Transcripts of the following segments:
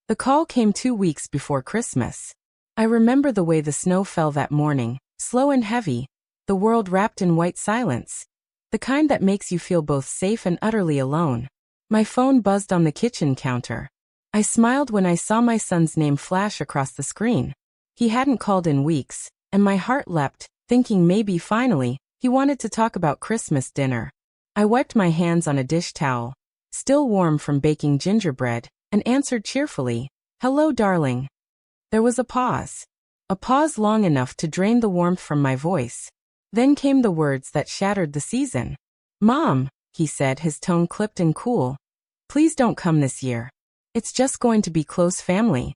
The call came 2 weeks before Christmas. I remember the way the snow fell that morning, slow and heavy, the world wrapped in white silence. The kind that makes you feel both safe and utterly alone. My phone buzzed on the kitchen counter. I smiled when I saw my son's name flash across the screen. He hadn't called in weeks, and my heart leapt, thinking maybe finally, he wanted to talk about Christmas dinner. I wiped my hands on a dish towel, still warm from baking gingerbread, and answered cheerfully, "Hello, darling." There was a pause. A pause long enough to drain the warmth from my voice. Then came the words that shattered the season. "Mom," he said, his tone clipped and cool. "Please don't come this year. It's just going to be close family."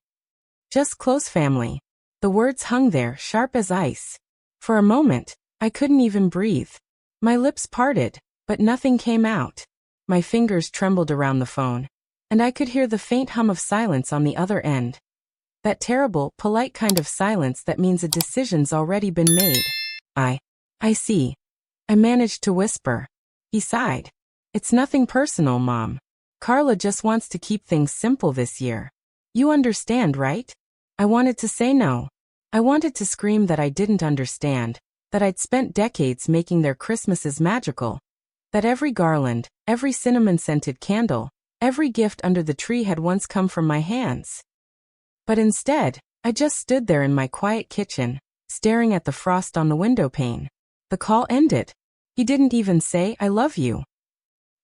Just close family. The words hung there, sharp as ice. For a moment, I couldn't even breathe. My lips parted, but nothing came out. My fingers trembled around the phone, and I could hear the faint hum of silence on the other end. That terrible, polite kind of silence that means a decision's already been made. I see. I managed to whisper. He sighed. "It's nothing personal, Mom. Carla just wants to keep things simple this year. You understand, right?" I wanted to say no. I wanted to scream that I didn't understand, that I'd spent decades making their Christmases magical, that every garland, every cinnamon-scented candle, every gift under the tree had once come from my hands. But instead, I just stood there in my quiet kitchen, staring at the frost on the window pane. The call ended. He didn't even say, "I love you."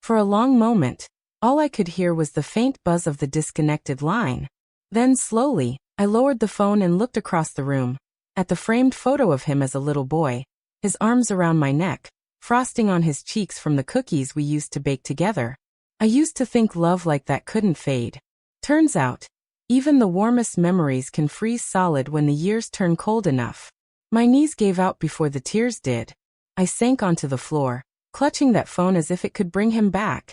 For a long moment, all I could hear was the faint buzz of the disconnected line. Then slowly, I lowered the phone and looked across the room, at the framed photo of him as a little boy, his arms around my neck, frosting on his cheeks from the cookies we used to bake together. I used to think love like that couldn't fade. Turns out, even the warmest memories can freeze solid when the years turn cold enough. My knees gave out before the tears did. I sank onto the floor, clutching that phone as if it could bring him back.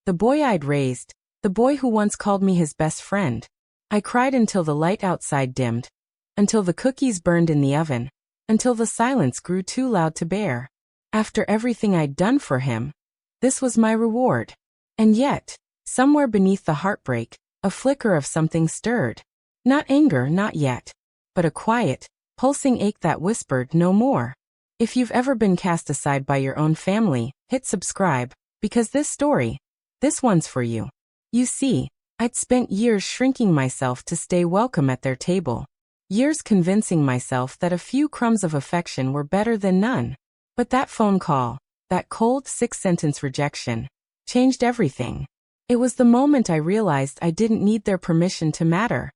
The boy I'd raised, the boy who once called me his best friend. I cried until the light outside dimmed, until the cookies burned in the oven, until the silence grew too loud to bear. After everything I'd done for him, this was my reward. And yet, somewhere beneath the heartbreak, a flicker of something stirred. Not anger, not yet, but a quiet, pulsing ache that whispered no more. If you've ever been cast aside by your own family, hit subscribe, because this one's for you. You see, I'd spent years shrinking myself to stay welcome at their table. Years convincing myself that a few crumbs of affection were better than none. But that phone call, that cold 6-sentence rejection, changed everything. It was the moment I realized I didn't need their permission to matter.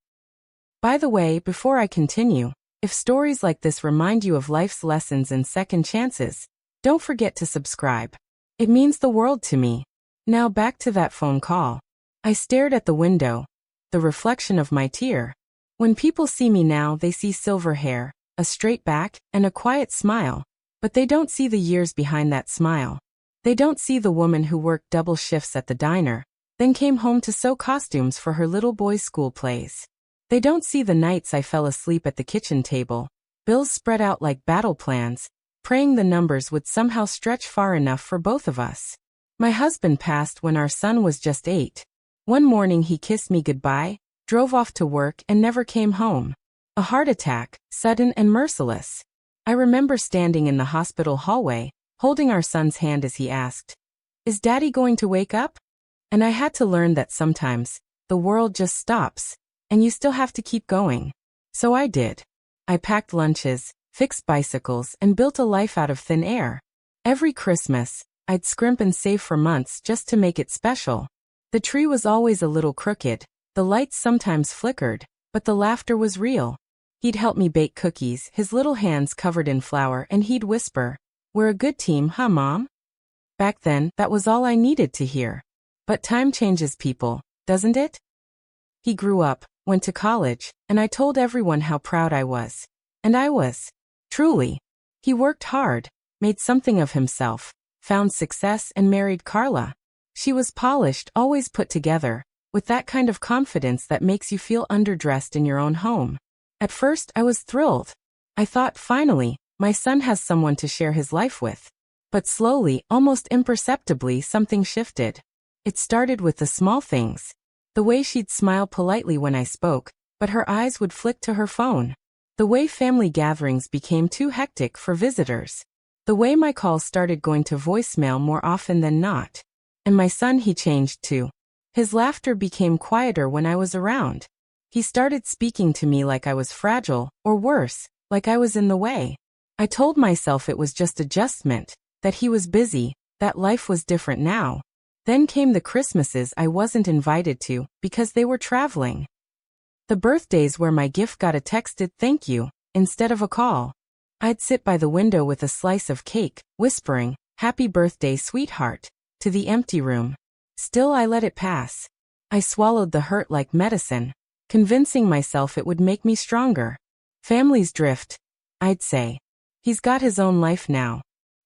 By the way, before I continue, if stories like this remind you of life's lessons and second chances, don't forget to subscribe. It means the world to me. Now back to that phone call. I stared at the window, the reflection of my tear. When people see me now, they see silver hair, a straight back, and a quiet smile. But they don't see the years behind that smile. They don't see the woman who worked double shifts at the diner, then came home to sew costumes for her little boy's school plays. They don't see the nights I fell asleep at the kitchen table, bills spread out like battle plans, praying the numbers would somehow stretch far enough for both of us. My husband passed when our son was just 8. One morning he kissed me goodbye, drove off to work and never came home. A heart attack, sudden and merciless. I remember standing in the hospital hallway, holding our son's hand as he asked, "Is Daddy going to wake up?" And I had to learn that sometimes, the world just stops, and you still have to keep going. So I did. I packed lunches, fixed bicycles, and built a life out of thin air. Every Christmas, I'd scrimp and save for months just to make it special. The tree was always a little crooked, the lights sometimes flickered, but the laughter was real. He'd help me bake cookies, his little hands covered in flour, and he'd whisper, "We're a good team, huh, Mom?" Back then, that was all I needed to hear. But time changes people, doesn't it? He grew up, went to college, and I told everyone how proud I was. And I was. Truly. He worked hard, made something of himself, found success and married Carla. She was polished, always put together, with that kind of confidence that makes you feel underdressed in your own home. At first, I was thrilled. I thought, finally, my son has someone to share his life with. But slowly, almost imperceptibly, something shifted. It started with the small things. The way she'd smile politely when I spoke, but her eyes would flick to her phone. The way family gatherings became too hectic for visitors. The way my calls started going to voicemail more often than not. And my son, he changed too. His laughter became quieter when I was around. He started speaking to me like I was fragile, or worse, like I was in the way. I told myself it was just adjustment, that he was busy, that life was different now. Then came the Christmases I wasn't invited to because they were traveling. The birthdays where my gift got a texted thank you instead of a call. I'd sit by the window with a slice of cake, whispering, "Happy birthday, sweetheart," to the empty room. Still I let it pass. I swallowed the hurt like medicine, convincing myself it would make me stronger. Families drift, I'd say. He's got his own life now.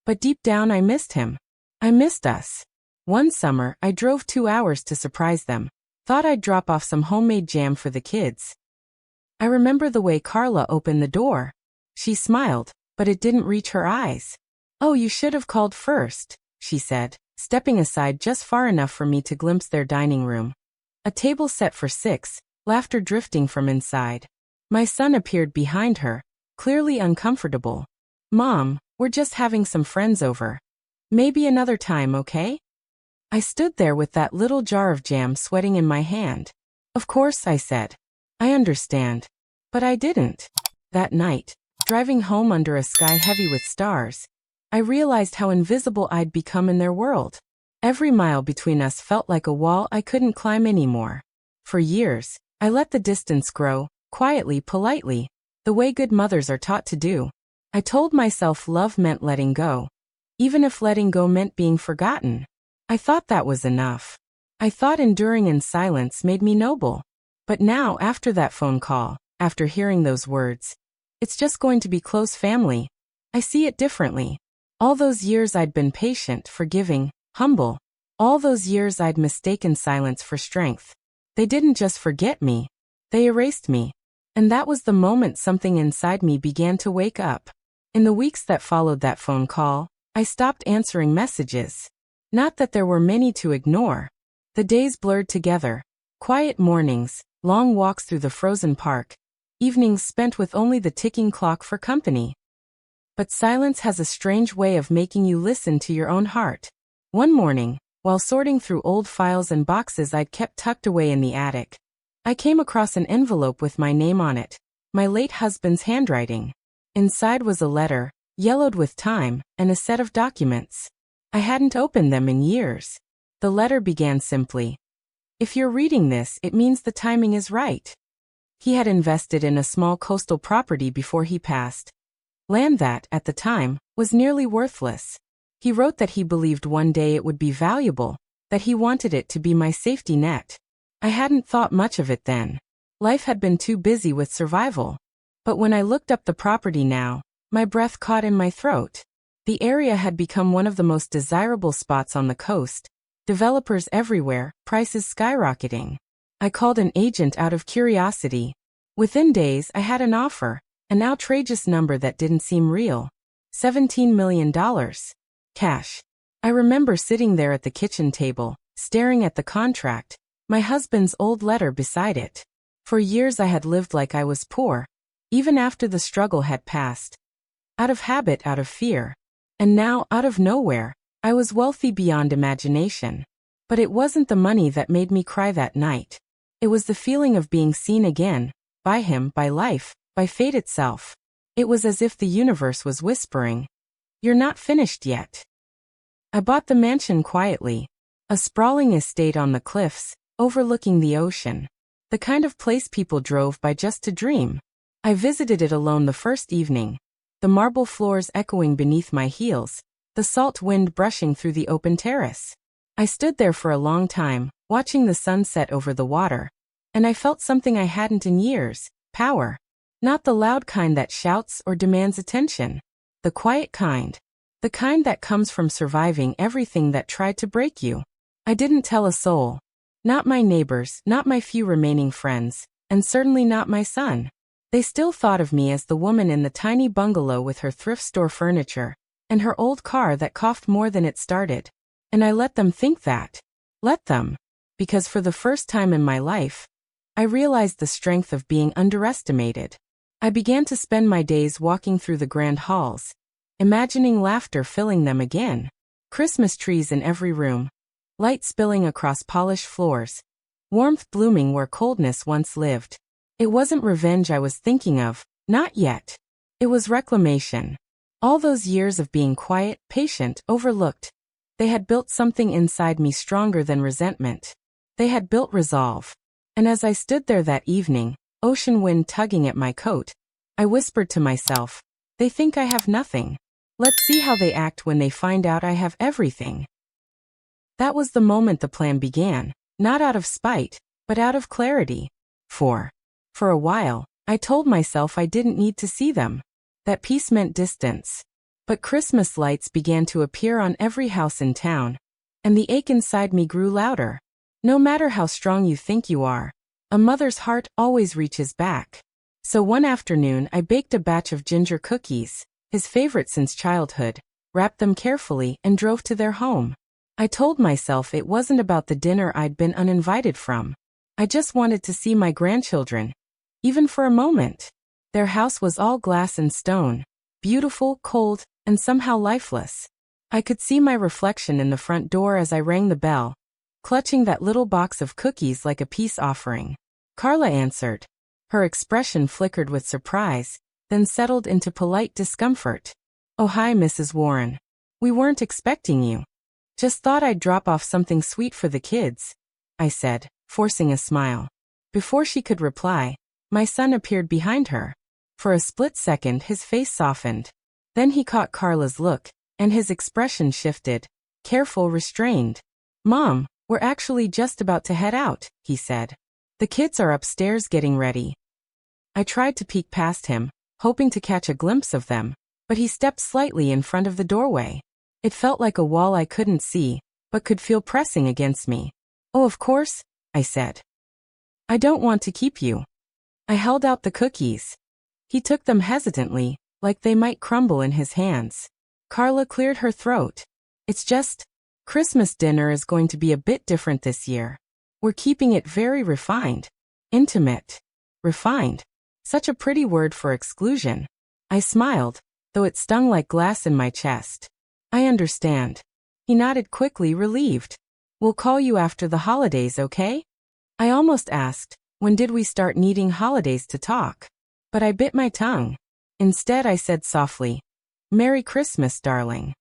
But deep down I missed him. I missed us. One summer, I drove 2 hours to surprise them. Thought I'd drop off some homemade jam for the kids. I remember the way Carla opened the door. She smiled, but it didn't reach her eyes. "Oh, you should have called first," she said, stepping aside just far enough for me to glimpse their dining room. A table set for 6, laughter drifting from inside. My son appeared behind her, clearly uncomfortable. "Mom, we're just having some friends over. Maybe another time, okay?" I stood there with that little jar of jam sweating in my hand. "Of course," I said. "I understand." But I didn't. That night, driving home under a sky heavy with stars, I realized how invisible I'd become in their world. Every mile between us felt like a wall I couldn't climb anymore. For years, I let the distance grow, quietly, politely, the way good mothers are taught to do. I told myself love meant letting go, even if letting go meant being forgotten. I thought that was enough. I thought enduring in silence made me noble. But now, after that phone call, after hearing those words, "It's just going to be close family," I see it differently. All those years I'd been patient, forgiving, humble. All those years I'd mistaken silence for strength. They didn't just forget me. They erased me. And that was the moment something inside me began to wake up. In the weeks that followed that phone call, I stopped answering messages. Not that there were many to ignore. The days blurred together. Quiet mornings, long walks through the frozen park, evenings spent with only the ticking clock for company. But silence has a strange way of making you listen to your own heart. One morning, while sorting through old files and boxes I'd kept tucked away in the attic, I came across an envelope with my name on it, my late husband's handwriting. Inside was a letter, yellowed with time, and a set of documents. I hadn't opened them in years. The letter began simply, "If you're reading this, it means the timing is right." He had invested in a small coastal property before he passed. Land that, at the time, was nearly worthless. He wrote that he believed one day it would be valuable, that he wanted it to be my safety net. I hadn't thought much of it then. Life had been too busy with survival. But when I looked up the property now, my breath caught in my throat. The area had become one of the most desirable spots on the coast. Developers everywhere, prices skyrocketing. I called an agent out of curiosity. Within days, I had an offer. An outrageous number that didn't seem real. $17 million. Cash. I remember sitting there at the kitchen table, staring at the contract, my husband's old letter beside it. For years I had lived like I was poor, even after the struggle had passed. Out of habit, out of fear. And now, out of nowhere, I was wealthy beyond imagination. But it wasn't the money that made me cry that night. It was the feeling of being seen again, by him, by life, by fate itself. It was as if the universe was whispering, "You're not finished yet." I bought the mansion quietly. A sprawling estate on the cliffs, overlooking the ocean. The kind of place people drove by just to dream. I visited it alone the first evening. The marble floors echoing beneath my heels, the salt wind brushing through the open terrace. I stood there for a long time, watching the sunset over the water. And I felt something I hadn't in years, power. Not the loud kind that shouts or demands attention. The quiet kind. The kind that comes from surviving everything that tried to break you. I didn't tell a soul. Not my neighbors, not my few remaining friends, and certainly not my son. They still thought of me as the woman in the tiny bungalow with her thrift store furniture, and her old car that coughed more than it started. And I let them think that. Let them. because for the first time in my life, I realized the strength of being underestimated. I began to spend my days walking through the grand halls, imagining laughter filling them again, Christmas trees in every room, light spilling across polished floors, warmth blooming where coldness once lived. It wasn't revenge I was thinking of, not yet. It was reclamation. All those years of being quiet, patient, overlooked, they had built something inside me stronger than resentment. They had built resolve. And as I stood there that evening, ocean wind tugging at my coat, I whispered to myself, they think I have nothing. Let's see how they act when they find out I have everything. That was the moment the plan began, not out of spite, but out of clarity. For a while, I told myself I didn't need to see them, that peace meant distance. But Christmas lights began to appear on every house in town, and the ache inside me grew louder. No matter how strong you think you are, a mother's heart always reaches back. So one afternoon I baked a batch of ginger cookies, his favorite since childhood, wrapped them carefully and drove to their home. I told myself it wasn't about the dinner I'd been uninvited from. I just wanted to see my grandchildren, even for a moment. Their house was all glass and stone, beautiful, cold, and somehow lifeless. I could see my reflection in the front door as I rang the bell, clutching that little box of cookies like a peace offering. Carla answered. Her expression flickered with surprise, then settled into polite discomfort. Oh, hi, Mrs. Warren. We weren't expecting you. Just thought I'd drop off something sweet for the kids, I said, forcing a smile. Before she could reply, my son appeared behind her. For a split second his face softened. Then he caught Carla's look, and his expression shifted, careful, restrained. Mom, we're actually just about to head out, he said. The kids are upstairs getting ready. I tried to peek past him, hoping to catch a glimpse of them, but he stepped slightly in front of the doorway. It felt like a wall I couldn't see, but could feel pressing against me. Oh, of course, I said. I don't want to keep you. I held out the cookies. He took them hesitantly, like they might crumble in his hands. Carla cleared her throat. It's just, Christmas dinner is going to be a bit different this year. We're keeping it very refined. Intimate. Refined. Such a pretty word for exclusion. I smiled, though it stung like glass in my chest. I understand. He nodded quickly, relieved. We'll call you after the holidays, okay? I almost asked, when did we start needing holidays to talk? But I bit my tongue. Instead I said softly, Merry Christmas, darling.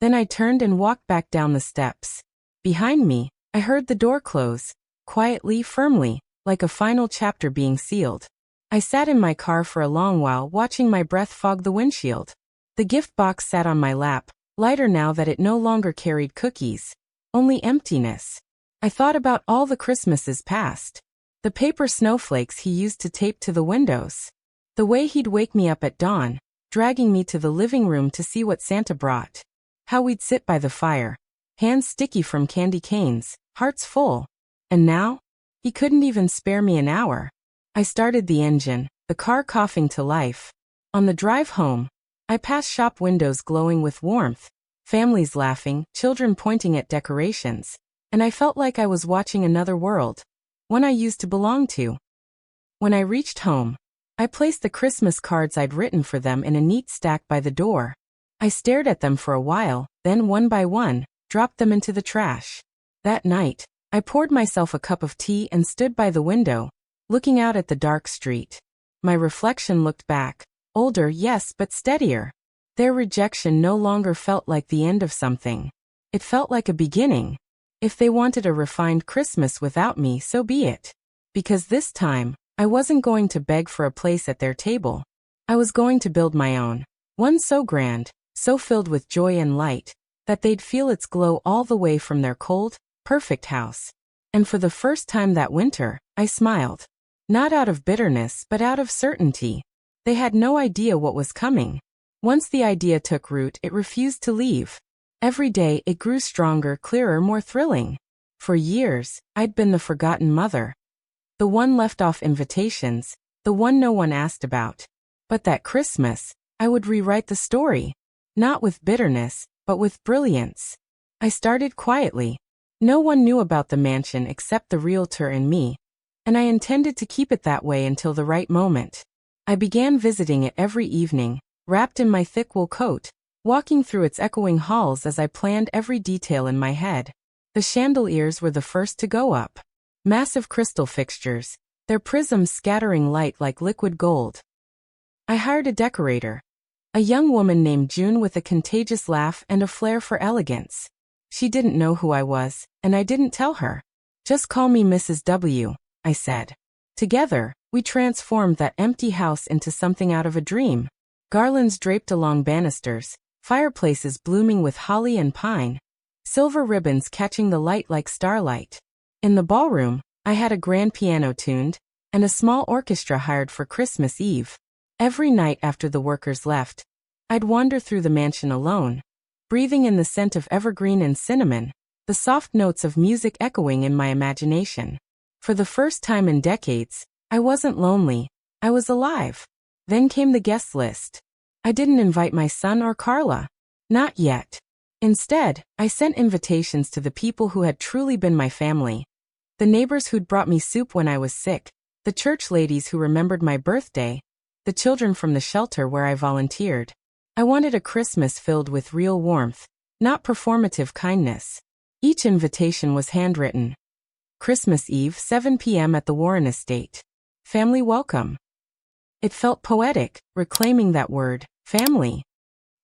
Then I turned and walked back down the steps. Behind me, I heard the door close, quietly, firmly, like a final chapter being sealed. I sat in my car for a long while, watching my breath fog the windshield. The gift box sat on my lap, lighter now that it no longer carried cookies, only emptiness. I thought about all the Christmases past. The paper snowflakes he used to tape to the windows. The way he'd wake me up at dawn, dragging me to the living room to see what Santa brought. How we'd sit by the fire, hands sticky from candy canes, hearts full. And now? He couldn't even spare me an hour. I started the engine, the car coughing to life. On the drive home, I passed shop windows glowing with warmth, families laughing, children pointing at decorations, and I felt like I was watching another world, one I used to belong to. When I reached home, I placed the Christmas cards I'd written for them in a neat stack by the door. I stared at them for a while, then one by one, dropped them into the trash. That night, I poured myself a cup of tea and stood by the window, looking out at the dark street. My reflection looked back, older, yes, but steadier. Their rejection no longer felt like the end of something. It felt like a beginning. If they wanted a refined Christmas without me, so be it. Because this time, I wasn't going to beg for a place at their table. I was going to build my own. One so grand, so filled with joy and light, that they'd feel its glow all the way from their cold, perfect house. And for the first time that winter, I smiled. Not out of bitterness, but out of certainty. They had no idea what was coming. Once the idea took root, it refused to leave. Every day it grew stronger, clearer, more thrilling. For years, I'd been the forgotten mother. The one left off invitations, the one no one asked about. But that Christmas, I would rewrite the story. Not with bitterness, but with brilliance. I started quietly. No one knew about the mansion except the realtor and me, and I intended to keep it that way until the right moment. I began visiting it every evening, wrapped in my thick wool coat, walking through its echoing halls as I planned every detail in my head. The chandeliers were the first to go up. Massive crystal fixtures, their prisms scattering light like liquid gold. I hired a decorator, a young woman named June with a contagious laugh and a flair for elegance. She didn't know who I was, and I didn't tell her. "Just call me Mrs. W," I said. Together, we transformed that empty house into something out of a dream. Garlands draped along banisters, fireplaces blooming with holly and pine, silver ribbons catching the light like starlight. In the ballroom, I had a grand piano tuned, and a small orchestra hired for Christmas Eve. Every night after the workers left, I'd wander through the mansion alone, breathing in the scent of evergreen and cinnamon, the soft notes of music echoing in my imagination. For the first time in decades, I wasn't lonely, I was alive. Then came the guest list. I didn't invite my son or Carla. Not yet. Instead, I sent invitations to the people who had truly been my family. The neighbors who'd brought me soup when I was sick, the church ladies who remembered my birthday, the children from the shelter where I volunteered. I wanted a Christmas filled with real warmth, not performative kindness. Each invitation was handwritten. Christmas Eve, 7 p.m. at the Warren Estate. Family welcome. It felt poetic, reclaiming that word, family.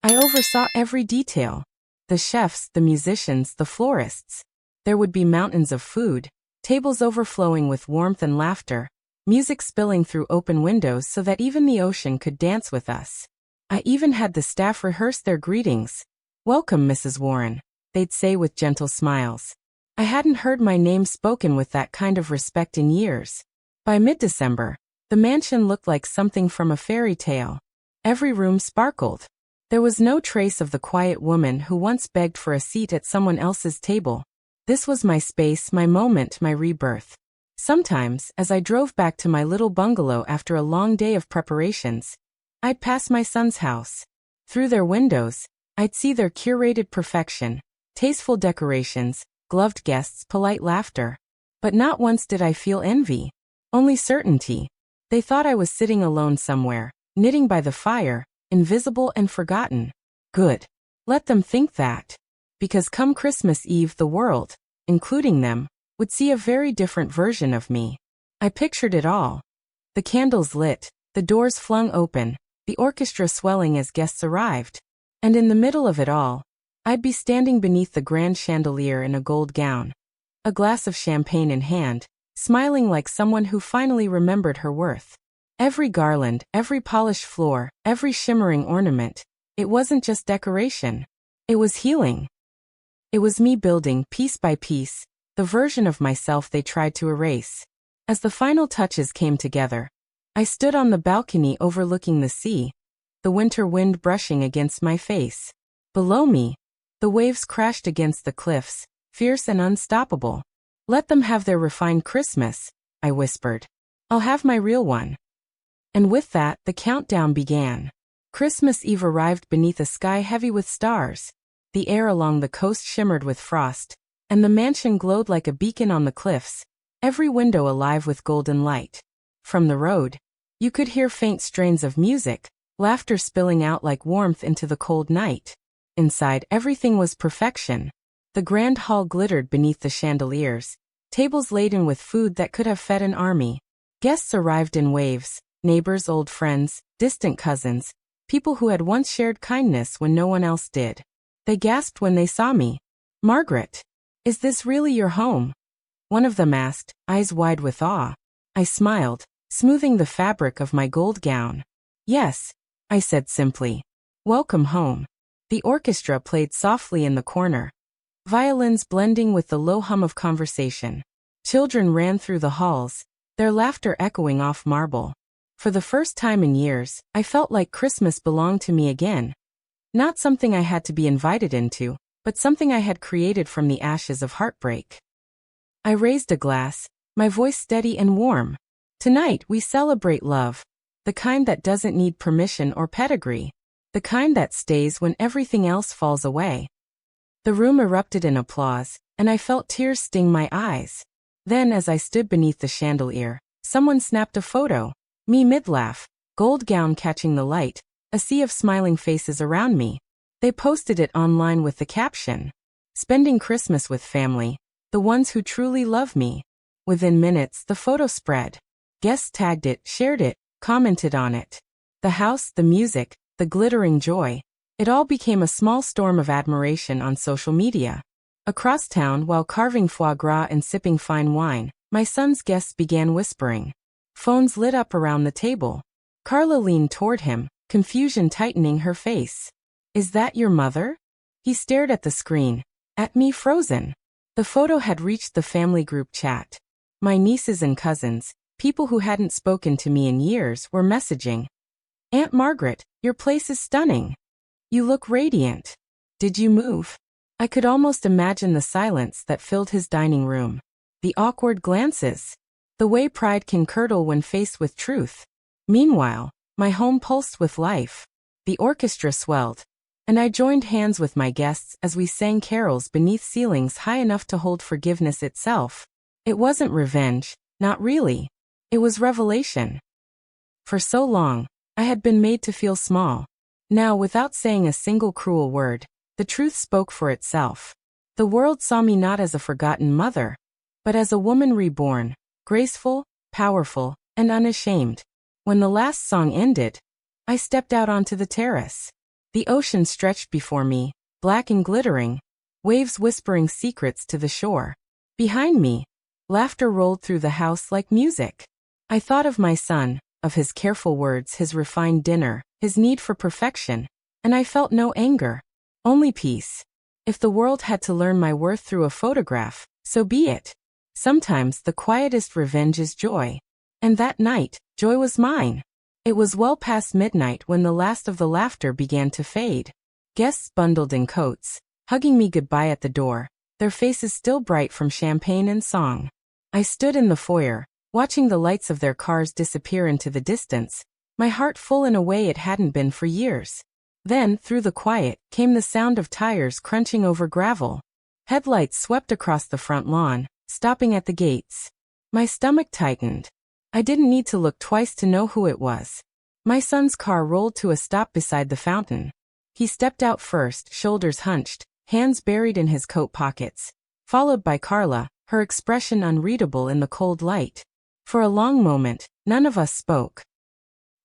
I oversaw every detail. The chefs, the musicians, the florists. There would be mountains of food, tables overflowing with warmth and laughter, music spilling through open windows so that even the ocean could dance with us. I even had the staff rehearse their greetings. "Welcome, Mrs. Warren," they'd say with gentle smiles. I hadn't heard my name spoken with that kind of respect in years. By mid-December, the mansion looked like something from a fairy tale. Every room sparkled. There was no trace of the quiet woman who once begged for a seat at someone else's table. This was my space, my moment, my rebirth. Sometimes, as I drove back to my little bungalow after a long day of preparations, I'd pass my son's house. Through their windows, I'd see their curated perfection, tasteful decorations, gloved guests, polite laughter. But not once did I feel envy. Only certainty. They thought I was sitting alone somewhere, knitting by the fire, invisible and forgotten. Good. Let them think that. Because come Christmas Eve the world, including them, would see a very different version of me. I pictured it all. The candles lit, the doors flung open, the orchestra swelling as guests arrived. And in the middle of it all, I'd be standing beneath the grand chandelier in a gold gown, a glass of champagne in hand, smiling like someone who finally remembered her worth. Every garland, every polished floor, every shimmering ornament, it wasn't just decoration. It was healing. It was me building, piece by piece, the version of myself they tried to erase. As the final touches came together, I stood on the balcony overlooking the sea, the winter wind brushing against my face. Below me, the waves crashed against the cliffs, fierce and unstoppable. "Let them have their refined Christmas," I whispered. "I'll have my real one." And with that, the countdown began. Christmas Eve arrived beneath a sky heavy with stars. The air along the coast shimmered with frost, and the mansion glowed like a beacon on the cliffs, every window alive with golden light. From the road, you could hear faint strains of music, laughter spilling out like warmth into the cold night. Inside, everything was perfection. The grand hall glittered beneath the chandeliers, tables laden with food that could have fed an army. Guests arrived in waves, neighbors, old friends, distant cousins, people who had once shared kindness when no one else did. They gasped when they saw me. "Margaret, is this really your home?" One of them asked, eyes wide with awe. I smiled, smoothing the fabric of my gold gown. "Yes," I said simply. "Welcome home." The orchestra played softly in the corner, violins blending with the low hum of conversation. Children ran through the halls, their laughter echoing off marble. For the first time in years, I felt like Christmas belonged to me again. Not something I had to be invited into, but something I had created from the ashes of heartbreak. I raised a glass, my voice steady and warm. "Tonight we celebrate love, the kind that doesn't need permission or pedigree, the kind that stays when everything else falls away." The room erupted in applause, and I felt tears sting my eyes. Then, as I stood beneath the chandelier, someone snapped a photo. Me mid-laugh, gold gown catching the light, a sea of smiling faces around me. They posted it online with the caption, "Spending Christmas with family, the ones who truly love me." Within minutes, the photo spread. Guests tagged it, shared it, commented on it. The house, the music, the glittering joy. It all became a small storm of admiration on social media. Across town, while carving foie gras and sipping fine wine, my son's guests began whispering. Phones lit up around the table. Carla leaned toward him, confusion tightening her face. "Is that your mother?" He stared at the screen, at me frozen. The photo had reached the family group chat. My nieces and cousins, people who hadn't spoken to me in years, were messaging. "Aunt Margaret, your place is stunning. You look radiant. Did you move?" I could almost imagine the silence that filled his dining room. The awkward glances. The way pride can curdle when faced with truth. Meanwhile, my home pulsed with life. The orchestra swelled, and I joined hands with my guests as we sang carols beneath ceilings high enough to hold forgiveness itself. It wasn't revenge, not really. It was revelation. For so long, I had been made to feel small. Now, without saying a single cruel word, the truth spoke for itself. The world saw me not as a forgotten mother, but as a woman reborn, graceful, powerful, and unashamed. When the last song ended, I stepped out onto the terrace. The ocean stretched before me, black and glittering, waves whispering secrets to the shore. Behind me, laughter rolled through the house like music. I thought of my son, of his careful words, his refined dinner, his need for perfection, and I felt no anger, only peace. If the world had to learn my worth through a photograph, so be it. Sometimes the quietest revenge is joy. And that night, joy was mine. It was well past midnight when the last of the laughter began to fade. Guests bundled in coats, hugging me goodbye at the door, their faces still bright from champagne and song. I stood in the foyer, watching the lights of their cars disappear into the distance, my heart full in a way it hadn't been for years. Then, through the quiet, came the sound of tires crunching over gravel. Headlights swept across the front lawn, stopping at the gates. My stomach tightened. I didn't need to look twice to know who it was. My son's car rolled to a stop beside the fountain. He stepped out first, shoulders hunched, hands buried in his coat pockets, followed by Carla, her expression unreadable in the cold light. For a long moment, none of us spoke.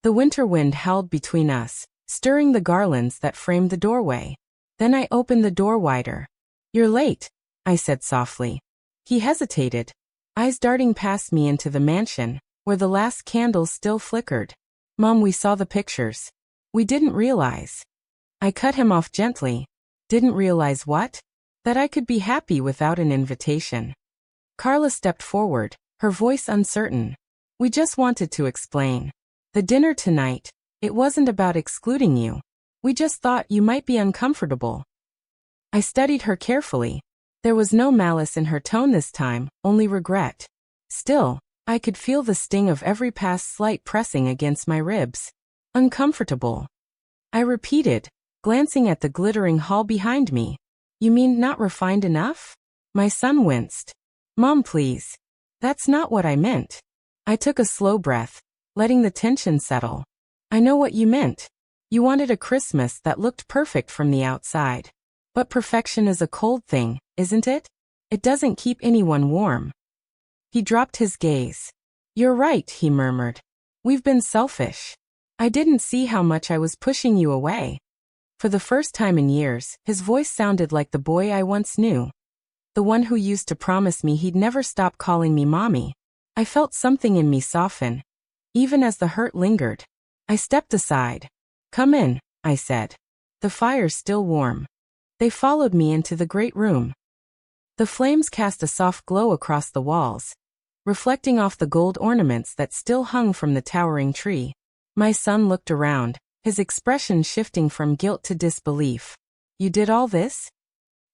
The winter wind howled between us, stirring the garlands that framed the doorway. Then I opened the door wider. "You're late," I said softly. He hesitated, eyes darting past me into the mansion, where the last candles still flickered. "Mom, we saw the pictures. We didn't realize." I cut him off gently. "Didn't realize what?" "That I could be happy without an invitation." Carla stepped forward, her voice uncertain. "We just wanted to explain. The dinner tonight, it wasn't about excluding you. We just thought you might be uncomfortable." I studied her carefully. There was no malice in her tone this time, only regret. Still, I could feel the sting of every past slight pressing against my ribs. "Uncomfortable," I repeated, glancing at the glittering hall behind me. "You mean not refined enough?" My son winced. "Mom, please. That's not what I meant." I took a slow breath, letting the tension settle. "I know what you meant. You wanted a Christmas that looked perfect from the outside. But perfection is a cold thing, isn't it? It doesn't keep anyone warm." He dropped his gaze. "You're right," he murmured. "We've been selfish. I didn't see how much I was pushing you away." For the first time in years, his voice sounded like the boy I once knew. The one who used to promise me he'd never stop calling me mommy. I felt something in me soften, even as the hurt lingered. I stepped aside. "Come in," I said. "The fire's still warm." They followed me into the great room. The flames cast a soft glow across the walls, reflecting off the gold ornaments that still hung from the towering tree. My son looked around, his expression shifting from guilt to disbelief. "You did all this?"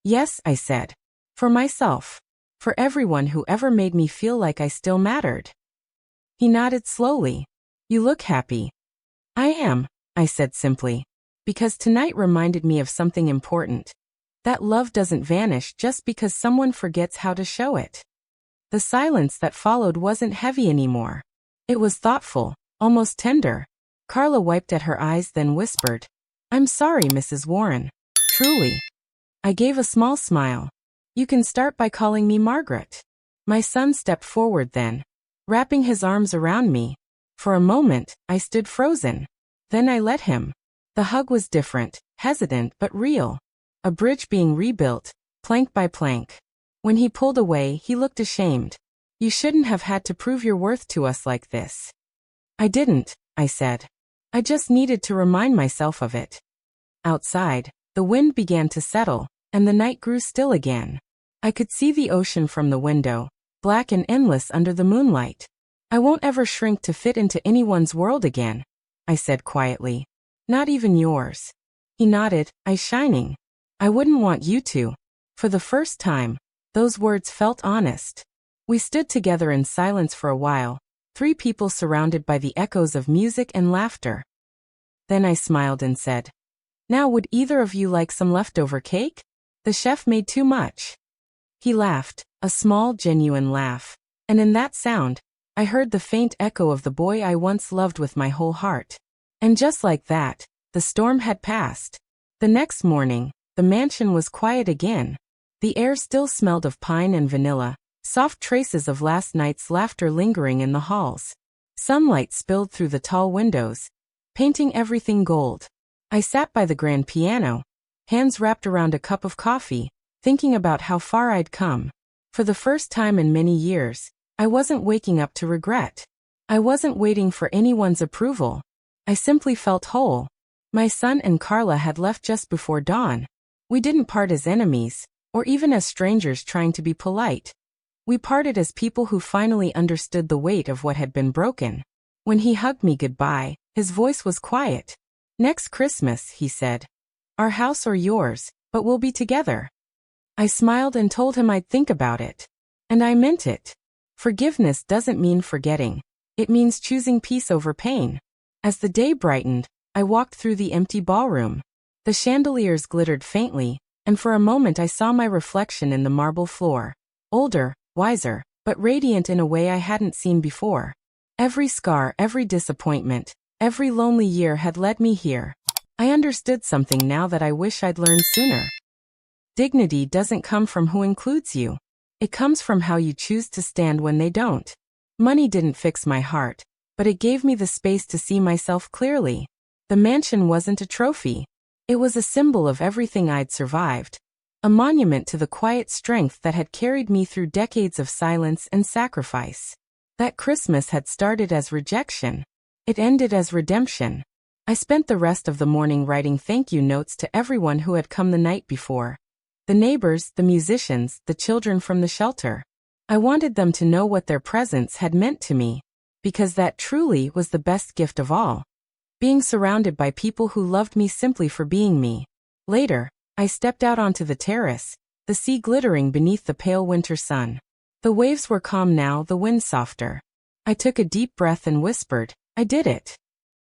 "Yes," I said. "For myself. For everyone who ever made me feel like I still mattered." He nodded slowly. "You look happy." "I am," I said simply, "because tonight reminded me of something important. That love doesn't vanish just because someone forgets how to show it. The silence that followed wasn't heavy anymore. It was thoughtful, almost tender. Carla wiped at her eyes then whispered, "I'm sorry, Mrs. Warren. Truly." I gave a small smile. "You can start by calling me Margaret." My son stepped forward then, wrapping his arms around me. For a moment, I stood frozen. Then I let him. The hug was different, hesitant but real. A bridge being rebuilt, plank by plank. When he pulled away, he looked ashamed. "You shouldn't have had to prove your worth to us like this." "I didn't," I said. "I just needed to remind myself of it." Outside, the wind began to settle, and the night grew still again. I could see the ocean from the window, black and endless under the moonlight. "I won't ever shrink to fit into anyone's world again," I said quietly. "Not even yours." He nodded, eyes shining. "I wouldn't want you to." For the first time, those words felt honest. We stood together in silence for a while, three people surrounded by the echoes of music and laughter. Then I smiled and said, "Now would either of you like some leftover cake? The chef made too much." He laughed, a small, genuine laugh. And in that sound, I heard the faint echo of the boy I once loved with my whole heart. And just like that, the storm had passed. The next morning, the mansion was quiet again. The air still smelled of pine and vanilla, soft traces of last night's laughter lingering in the halls. Sunlight spilled through the tall windows, painting everything gold. I sat by the grand piano, hands wrapped around a cup of coffee, thinking about how far I'd come. For the first time in many years, I wasn't waking up to regret. I wasn't waiting for anyone's approval. I simply felt whole. My son and Carla had left just before dawn. We didn't part as enemies, or even as strangers trying to be polite. We parted as people who finally understood the weight of what had been broken. When he hugged me goodbye, his voice was quiet. "Next Christmas," he said. "Our house or yours, but we'll be together." I smiled and told him I'd think about it. And I meant it. Forgiveness doesn't mean forgetting. It means choosing peace over pain. As the day brightened, I walked through the empty ballroom. The chandeliers glittered faintly, and for a moment I saw my reflection in the marble floor. Older, wiser, but radiant in a way I hadn't seen before. Every scar, every disappointment, every lonely year had led me here. I understood something now that I wish I'd learned sooner. Dignity doesn't come from who includes you. It comes from how you choose to stand when they don't. Money didn't fix my heart, but it gave me the space to see myself clearly. The mansion wasn't a trophy. It was a symbol of everything I'd survived. A monument to the quiet strength that had carried me through decades of silence and sacrifice. That Christmas had started as rejection. It ended as redemption. I spent the rest of the morning writing thank you notes to everyone who had come the night before. The neighbors, the musicians, the children from the shelter. I wanted them to know what their presence had meant to me, because that truly was the best gift of all. Being surrounded by people who loved me simply for being me. Later, I stepped out onto the terrace, the sea glittering beneath the pale winter sun. The waves were calm now, the wind softer. I took a deep breath and whispered, "I did it."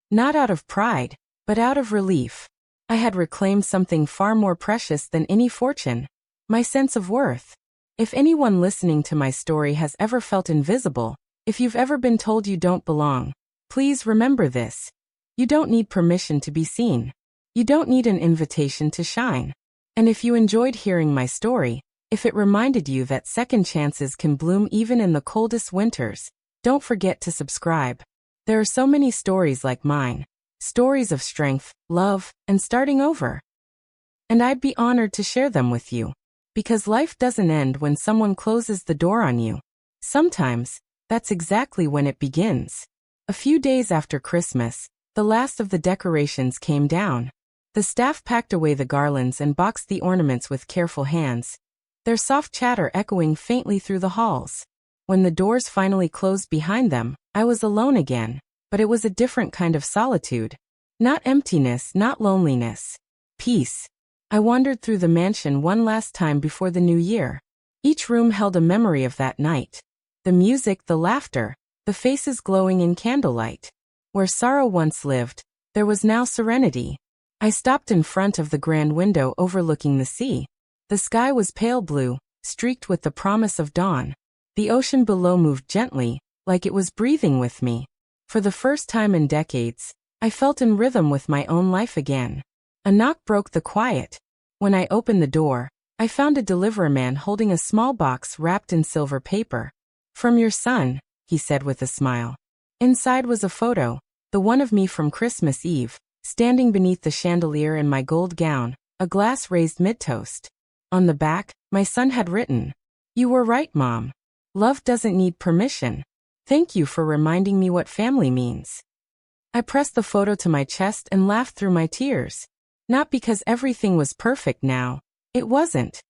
Not out of pride, but out of relief. I had reclaimed something far more precious than any fortune. My sense of worth. If anyone listening to my story has ever felt invisible, if you've ever been told you don't belong, please remember this. You don't need permission to be seen. You don't need an invitation to shine. And if you enjoyed hearing my story, if it reminded you that second chances can bloom even in the coldest winters, don't forget to subscribe. There are so many stories like mine. Stories of strength, love, and starting over. And I'd be honored to share them with you. Because life doesn't end when someone closes the door on you. Sometimes, that's exactly when it begins. A few days after Christmas, the last of the decorations came down. The staff packed away the garlands and boxed the ornaments with careful hands, their soft chatter echoing faintly through the halls. When the doors finally closed behind them, I was alone again, but it was a different kind of solitude. Not emptiness, not loneliness. Peace. I wandered through the mansion one last time before the new year. Each room held a memory of that night. The music, the laughter, the faces glowing in candlelight. Where sorrow once lived, there was now serenity. I stopped in front of the grand window overlooking the sea. The sky was pale blue, streaked with the promise of dawn. The ocean below moved gently, like it was breathing with me. For the first time in decades, I felt in rhythm with my own life again. A knock broke the quiet. When I opened the door, I found a delivery man holding a small box wrapped in silver paper. "From your son," he said with a smile. Inside was a photo, the one of me from Christmas Eve, standing beneath the chandelier in my gold gown, a glass raised mid-toast. On the back, my son had written, "You were right, Mom. Love doesn't need permission. Thank you for reminding me what family means." I pressed the photo to my chest and laughed through my tears. Not because everything was perfect now, it wasn't.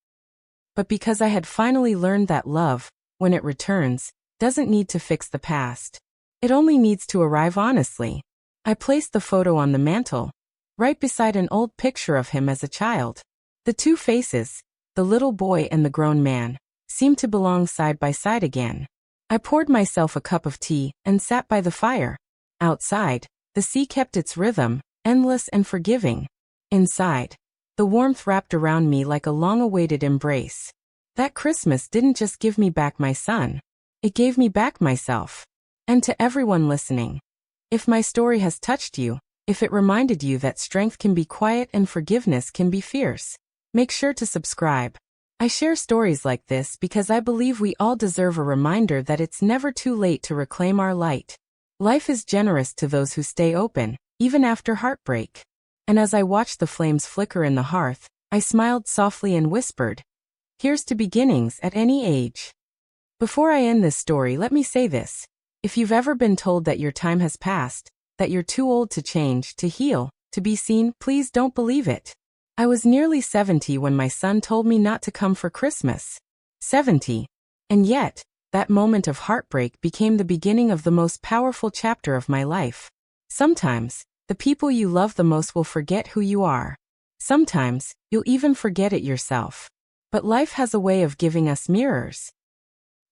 But because I had finally learned that love, when it returns, doesn't need to fix the past. It only needs to arrive honestly. I placed the photo on the mantel, right beside an old picture of him as a child. The two faces, the little boy and the grown man, seemed to belong side by side again. I poured myself a cup of tea and sat by the fire. Outside, the sea kept its rhythm, endless and forgiving. Inside, the warmth wrapped around me like a long-awaited embrace. That Christmas didn't just give me back my son, it gave me back myself. And to everyone listening, if my story has touched you, if it reminded you that strength can be quiet and forgiveness can be fierce, make sure to subscribe. I share stories like this because I believe we all deserve a reminder that it's never too late to reclaim our light. Life is generous to those who stay open, even after heartbreak. And as I watched the flames flicker in the hearth, I smiled softly and whispered, "Here's to beginnings at any age." Before I end this story, let me say this. If you've ever been told that your time has passed, that you're too old to change, to heal, to be seen, please don't believe it. I was nearly 70 when my son told me not to come for Christmas. 70. And yet, that moment of heartbreak became the beginning of the most powerful chapter of my life. Sometimes, the people you love the most will forget who you are. Sometimes, you'll even forget it yourself. But life has a way of giving us mirrors.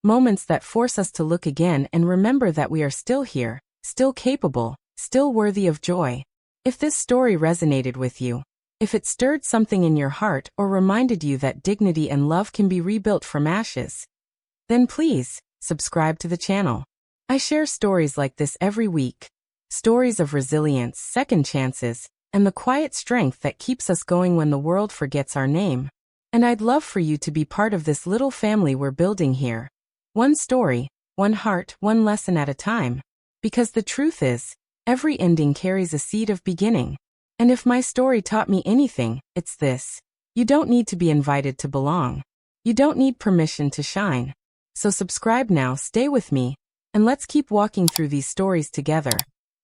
Moments that force us to look again and remember that we are still here, still capable, still worthy of joy. If this story resonated with you, if it stirred something in your heart or reminded you that dignity and love can be rebuilt from ashes, then please, subscribe to the channel. I share stories like this every week. Stories of resilience, second chances, and the quiet strength that keeps us going when the world forgets our name. And I'd love for you to be part of this little family we're building here. One story, one heart, one lesson at a time. Because the truth is, every ending carries a seed of beginning. And if my story taught me anything, it's this. You don't need to be invited to belong. You don't need permission to shine. So subscribe now, stay with me, and let's keep walking through these stories together.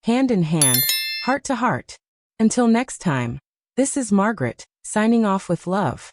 Hand in hand, heart to heart. Until next time, this is Margaret, signing off with love.